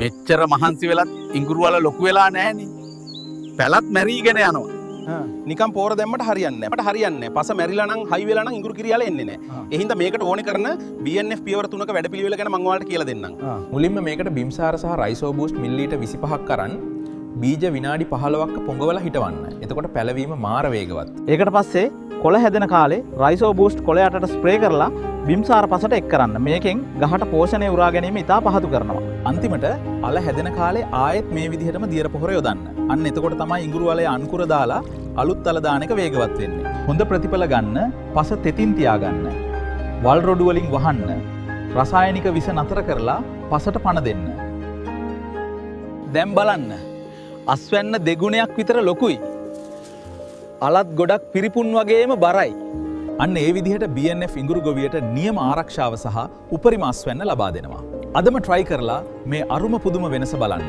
මෙච්චර මහන්සි වෙලත් ඉඟුරු වල ලොකු වෙලා නැහැනේ. පැලත් මැරීගෙන යනවා. නිකම් පෝර දැම්මට හරියන්නේ නැහැ. මට හරියන්නේ නැහැ. පස මැරිලා නම් හයි වෙලා නම් ඉඟුරු කිරියාල එන්නේ නැහැ. ඒ හින්දා මේකට ඕනේ කරන BNF පියවර 3ක වැඩපිළිවෙල ගැන මම ඔයාලට කියලා දෙන්නම්. මුලින්ම මේකට බිම්සාර සහ රයිසෝ බූස්ට් මිලිලීටර් 25ක් කරන් බීජ විනාඩි 15ක පොඟවලා හිටවන්න. එතකොට පැලවීම මාර වේගවත්. ඒකට පස්සේ කොළ හැදෙන කාලේ රයිසෝ බූස්ට් කොළ යටට ස්ප්‍රේ කරලා බිම්සාර පසට එක් කරන්න. මේකෙන් ගහට පෝෂණය උරා ගැනීම ඉතා පහසු කරනවා. අන්තිමට අල හැදෙන කාලේ ආයෙත් මේ විදිහටම දියර පොහොර යොදන්න. අන්න එතකොට තමයි ඉඟුරු වලේ අන්කුර දාලා අලුත් අල දාන එක වේගවත් වෙන්නේ. හොඳ ප්‍රතිඵල ගන්න පස තෙතින් තියාගන්න. වල් රොඩු වලින් වහන්න. රසායනික විස නතර කරලා පසට පණ දෙන්න. දැන් බලන්න. අස්වැන්න දෙගුණයක් විතර ලොකුයි. අලත් ගොඩක් පිරිපුන් වගේම බරයි. අන්න ඒ විදිහට BNF ඉඟුරු ගොවියට නියම ආරක්ෂාව සහ උපරිම අස්වැන්න ලබා දෙනවා. අදම try කරලා මේ අරුම පුදුම වෙනස බලන්න.